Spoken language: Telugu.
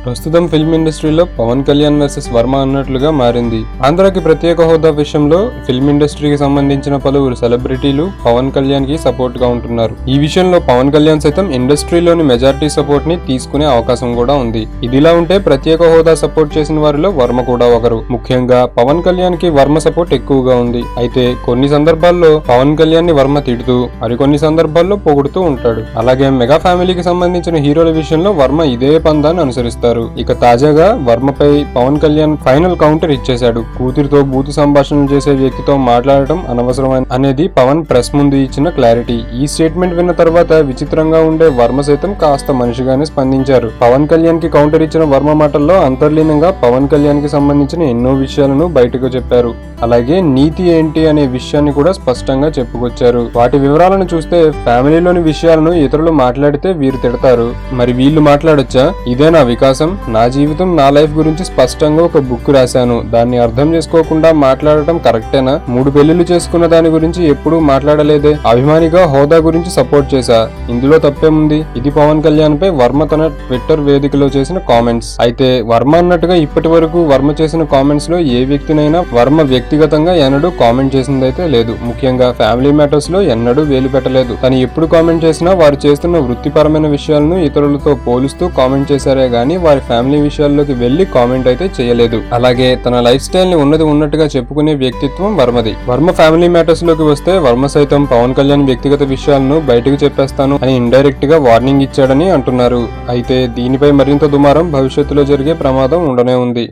ప్రస్తుతం ఫిల్మ్ ఇండస్ట్రీలో పవన్ కళ్యాణ్ వర్సెస్ వర్మ అన్నట్లుగా మారింది. ఆంధ్రాకి ప్రత్యేక హోదా విషయంలో ఫిల్మ్ ఇండస్ట్రీకి సంబంధించిన పలువురు సెలబ్రిటీలు పవన్ కళ్యాణ్ కి సపోర్ట్ గా ఉంటున్నారు. ఈ విషయంలో పవన్ కళ్యాణ్ సైతం ఇండస్ట్రీలోని మెజారిటీ సపోర్ట్ ని తీసుకునే అవకాశం కూడా ఉంది. ఇదిలా ఉంటే ప్రత్యేక హోదా సపోర్ట్ చేసిన వారిలో వర్మ కూడా ఒకరు. ముఖ్యంగా పవన్ కళ్యాణ్ కి వర్మ సపోర్ట్ ఎక్కువగా ఉంది. అయితే కొన్ని సందర్భాల్లో పవన్ కళ్యాణ్ ని వర్మ తిడుతూ మరికొన్ని సందర్భాల్లో పొగుడుతూ ఉంటాడు. అలాగే మెగా ఫ్యామిలీకి సంబంధించిన హీరోల విషయంలో వర్మ ఇదే పందాన్ని అనుసరిస్తారు. ఇక తాజాగా వర్మపై పవన్ కళ్యాణ్ ఫైనల్ కౌంటర్ ఇచ్చేశాడు. కూతురితో బూతు సంభాషణలు చేసే వ్యక్తితో మాట్లాడటం అనవసరం అనేది పవన్ ప్రెస్ ముందు ఇచ్చిన క్లారిటీ. ఈ స్టేట్మెంట్ విన్న తర్వాత విచిత్రంగా ఉండే వర్మ సైతం కాస్త మనిషిగానే స్పందించారు. పవన్ కళ్యాణ్ కి కౌంటర్ ఇచ్చిన వర్మ మాటల్లో అంతర్లీనంగా పవన్ కళ్యాణ్ కి సంబంధించిన ఎన్నో విషయాలను బయటకు చెప్పారు. అలాగే నీతి ఏంటి అనే విషయాన్ని కూడా స్పష్టంగా చెప్పుకొచ్చారు. వాటి వివరాలను చూస్తే ఫ్యామిలీలోని విషయాలను ఇతరులు మాట్లాడితే వీరు తిడతారు, మరి వీళ్ళు మాట్లాడొచ్చా? ఇదే నా వికాసం, నా జీవితం, నా లైఫ్ గురించి స్పష్టంగా ఒక బుక్ రాశాను. దాన్ని అర్థం చేసుకోకుండా మాట్లాడటం కరెక్టేనా? 3 పెళ్లిళ్లు చేసుకున్న దాని గురించి ఎప్పుడూ మాట్లాడలేదే. అభిమానిగా హోదా గురించి సపోర్ట్ చేశా, ఇందులో తప్పేముంది? ఇది పవన్ కళ్యాణ్ పై వర్మ తన ట్విట్టర్ వేదికలో చేసిన కామెంట్స్. అయితే వర్మ అన్నట్టుగా ఇప్పటి వరకు వర్మ చేసిన కామెంట్స్ లో ఏ వ్యక్తినైనా వర్మ వ్యక్తిగతంగా ఎన్నడూ కామెంట్ చేసిందైతే లేదు. ముఖ్యంగా ఫ్యామిలీ మ్యాటర్స్ లో ఎన్నడూ వేలు పెట్టలేదు. తను ఎప్పుడు కామెంట్ చేసినా వారు చేస్తున్న వృత్తిపరమైన విషయాలను ఇతరులతో పోలుస్తూ కామెంట్ చేశారే గానీ వారి ఫ్యామిలీ విషయాల్లోకి వెళ్లి కామెంట్ అయితే చేయలేదు. అలాగే తన లైఫ్ స్టైల్ ని ఉన్నట్టుగా చెప్పుకునే వ్యక్తిత్వం వర్మది. వర్మ ఫ్యామిలీ మ్యాటర్స్ లోకి వస్తే వర్మ సైతం పవన్ కళ్యాణ్ వ్యక్తిగత విషయాలను బయటకు చెప్పేస్తాను అని ఇండైరెక్ట్ గా వార్నింగ్ ఇచ్చాడని అంటున్నారు. అయితే దీనిపై మరింత దుమారం భవిష్యత్తులో జరిగే ప్రమాదం ఉండనే ఉంది.